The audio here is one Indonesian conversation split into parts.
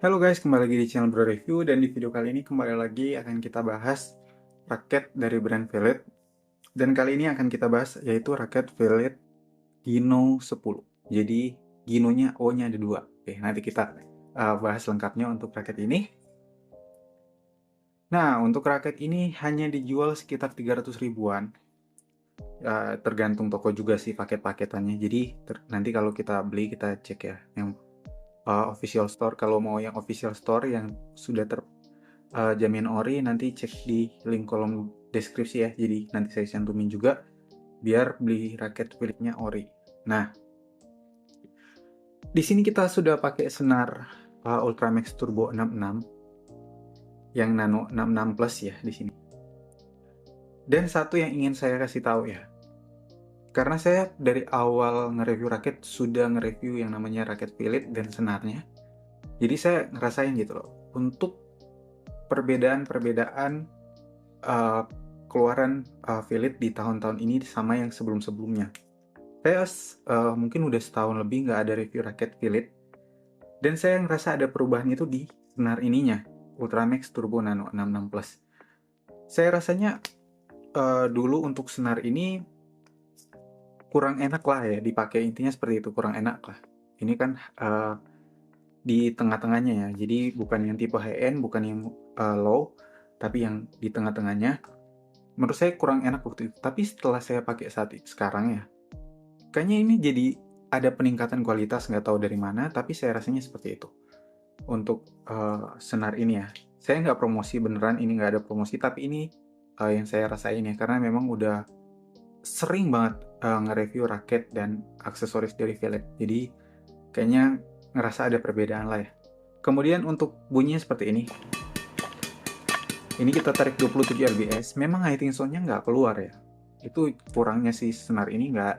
Halo guys, kembali lagi di channel Bro Review, dan di video kali ini kembali lagi akan kita bahas raket dari brand Velet. Dan kali ini akan kita bahas yaitu raket Velet Gino 10. Jadi Ginonya O-nya ada dua. Oke, nanti kita bahas lengkapnya untuk raket ini. Nah, untuk raket ini hanya dijual sekitar 300 ribuan. Tergantung toko juga sih paket-paketannya. Jadi nanti kalau kita beli kita cek ya yang official store. Kalau mau yang official store yang sudah jamin ori, nanti cek di link kolom deskripsi ya. Jadi nanti saya cantumin juga biar beli raket Philipsnya ori. Nah, di sini kita sudah pakai senar Ultramax Turbo 66 yang Nano 66 Plus ya di sini. Dan satu yang ingin saya kasih tahu ya, karena saya dari awal nge-review raket sudah nge-review yang namanya raket Philips dan senarnya. Jadi saya ngerasain gitu loh, untuk perbedaan keluaran Philips di tahun-tahun ini sama yang sebelum-sebelumnya. Saya mungkin udah setahun lebih nggak ada review raket Philips, dan saya ngerasa ada perubahan itu di senar ininya, Ultramax Turbo Nano 66 Plus. Saya rasanya dulu untuk senar ini kurang enak lah ya dipakai, intinya seperti itu, kurang enak lah. Ini kan di tengah-tengahnya ya, jadi bukan yang tipe high end, bukan yang low, tapi yang di tengah-tengahnya. Menurut saya kurang enak waktu itu, tapi setelah saya pakai sekarang ya, kayaknya ini jadi ada peningkatan kualitas, nggak tahu dari mana, tapi saya rasanya seperti itu. Untuk senar ini ya, saya nggak promosi beneran, ini nggak ada promosi, tapi ini yang saya rasain ya, karena memang udah sering banget nge-review raket dan aksesoris dari Philips, jadi kayaknya ngerasa ada perbedaan lah ya. Kemudian untuk bunyinya seperti ini. Ini kita tarik 27 lbs, memang hitting sound-nya nggak keluar ya. Itu kurangnya sih senar ini, nggak,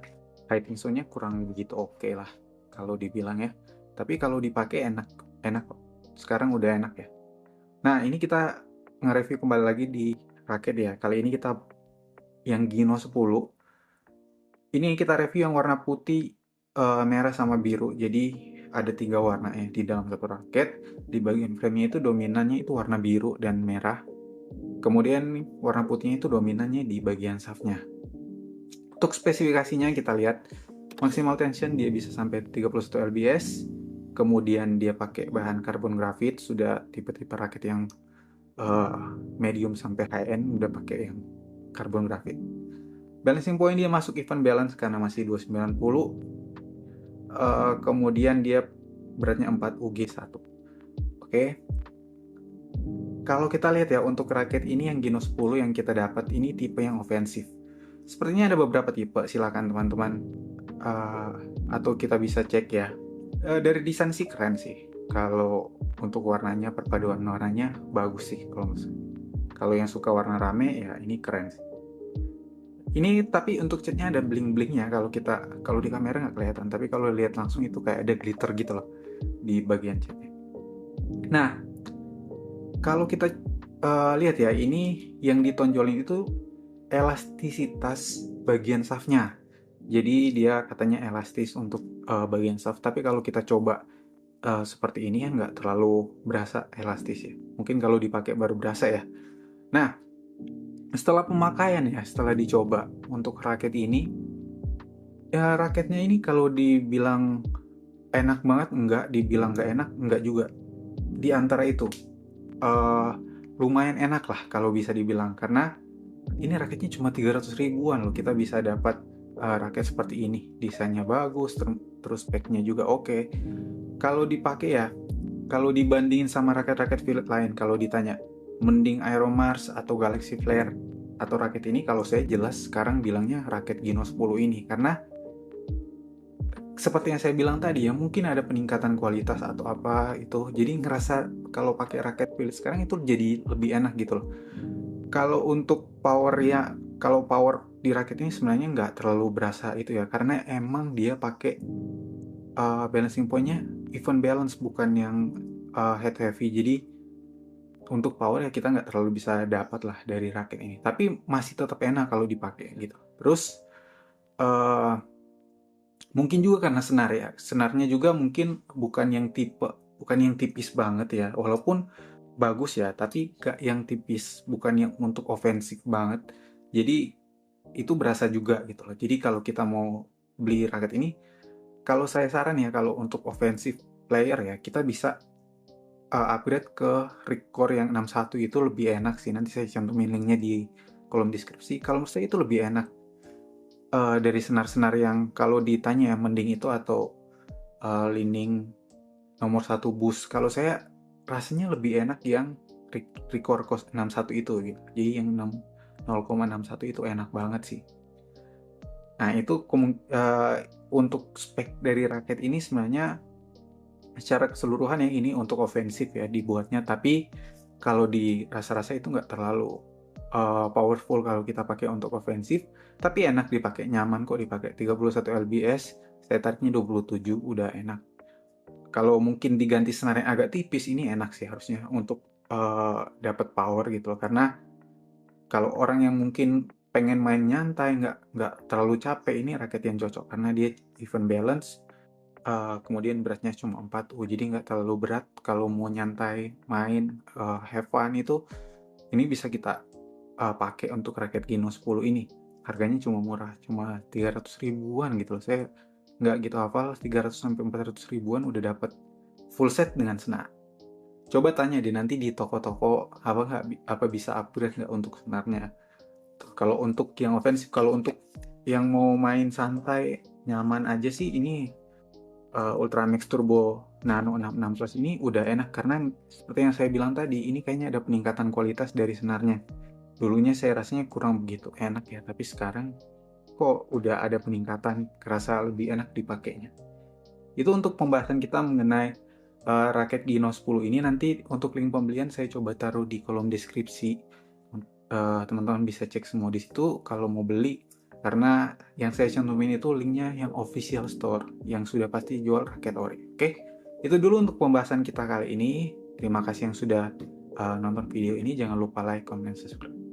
hitting sound-nya kurang begitu oke lah kalau dibilang ya. Tapi kalau dipakai enak, enak kok. Sekarang udah enak ya. Nah, ini kita nge-review kembali lagi di raket ya. Kali ini kita yang Gino 10. Ini kita review yang warna putih, merah sama biru. Jadi ada 3 warna ya di dalam satu raket. Di bagian frame-nya itu dominannya itu warna biru dan merah. Kemudian warna putihnya itu dominannya di bagian shaftnya. Untuk spesifikasinya kita lihat, maximal tension dia bisa sampai 31 lbs. Kemudian dia pakai bahan karbon grafit, sudah tipe-tipe raket yang medium sampai high end udah pakai yang karbon grafit. Balancing point dia masuk even balance karena masih 290. Kemudian dia beratnya 4 UG1. Oke. Kalau kita lihat ya, untuk raket ini yang Gino 10 yang kita dapat ini tipe yang ofensif. Sepertinya ada beberapa tipe, silakan teman-teman atau kita bisa cek ya. Dari desain sih keren sih. Kalau untuk warnanya, perpaduan warnanya bagus sih kalau yang suka warna rame ya ini keren sih. Ini tapi untuk catnya ada bling-blingnya, kalau di kamera nggak kelihatan, tapi kalau lihat langsung itu kayak ada glitter gitu loh di bagian catnya. Nah, kalau kita lihat ya, ini yang ditonjolin itu elastisitas bagian shaftnya. Jadi dia katanya elastis untuk bagian shaft, tapi kalau kita coba seperti ini ya nggak terlalu berasa elastis ya. Mungkin kalau dipakai baru berasa ya. Nah, setelah pemakaian ya, setelah dicoba untuk raket ini, ya raketnya ini kalau dibilang enak banget enggak, dibilang nggak enak enggak juga. Di antara itu, lumayan enak lah kalau bisa dibilang, karena ini raketnya cuma 300 ribuan loh, kita bisa dapat raket seperti ini. Desainnya bagus, terus speknya juga oke. Kalau dipakai ya, kalau dibandingin sama raket-raket Philips lain, kalau ditanya mending Aeromars atau Galaxy Flare atau raket ini, kalau saya jelas sekarang bilangnya raket Gino 10 ini, karena seperti yang saya bilang tadi ya, mungkin ada peningkatan kualitas atau apa itu, jadi ngerasa kalau pakai raket Philips sekarang itu jadi lebih enak gitu loh. Kalau untuk power ya, kalau power di raket ini sebenarnya nggak terlalu berasa itu ya, karena emang dia pakai balancing pointnya even balance, bukan yang head heavy. Jadi untuk power ya kita nggak terlalu bisa dapat lah dari raket ini, tapi masih tetap enak kalau dipakai gitu. Terus mungkin juga karena senar ya, senarnya juga mungkin bukan yang tipe bukan yang tipis banget ya, walaupun bagus ya, tapi gak yang tipis, bukan yang untuk ofensif banget. Jadi itu berasa juga gitu loh. Jadi kalau kita mau beli raket ini, kalau saya saran ya, kalau untuk offensive player ya, kita bisa upgrade ke Recore yang 61 itu lebih enak sih. Nanti saya cantumin linknya di kolom deskripsi. Kalau menurut saya itu lebih enak dari senar-senar yang kalau ditanya ya mending itu atau Lining nomor 1 boost. Kalau saya rasanya lebih enak yang Recore Cos 61 itu gitu. Jadi yang 0,61 itu enak banget sih. Nah, itu untuk spek dari raket ini sebenarnya secara keseluruhan ya ini untuk ofensif ya dibuatnya, tapi kalau di rasa-rasa itu nggak terlalu powerful kalau kita pakai untuk ofensif, tapi enak dipakai, nyaman kok dipakai. 31 lbs, saya tariknya 27, udah enak. Kalau mungkin diganti senar yang agak tipis, ini enak sih harusnya untuk dapat power gitu loh. Karena kalau orang yang mungkin pengen main nyantai, nggak terlalu capek, ini raket yang cocok karena dia even balance. Kemudian beratnya cuma 4U, jadi nggak terlalu berat. Kalau mau nyantai, main, have fun itu, ini bisa kita pakai untuk raket Gino 10 ini. Harganya cuma murah, cuma 300 ribuan gitu loh. Saya nggak gitu hafal, 300 sampai 400 ribuan udah dapat full set dengan senar. Coba tanya deh nanti di toko-toko apa bisa upgrade nggak untuk senarnya. Kalau untuk yang ofensif, kalau untuk yang mau main santai, nyaman aja sih ini Ultramax Turbo Nano 66 Plus ini udah enak karena seperti yang saya bilang tadi, ini kayaknya ada peningkatan kualitas dari senarnya. Dulunya saya rasanya kurang begitu enak ya, tapi sekarang kok udah ada peningkatan, kerasa lebih enak dipakainya. Itu untuk pembahasan kita mengenai raket Gino 10 ini. Nanti untuk link pembelian saya coba taruh di kolom deskripsi. Teman-teman bisa cek semua di situ kalau mau beli. Karena yang saya cantumin itu linknya yang official store, yang sudah pasti jual raket ori. Oke, itu dulu untuk pembahasan kita kali ini. Terima kasih yang sudah nonton video ini. Jangan lupa like, comment, dan subscribe.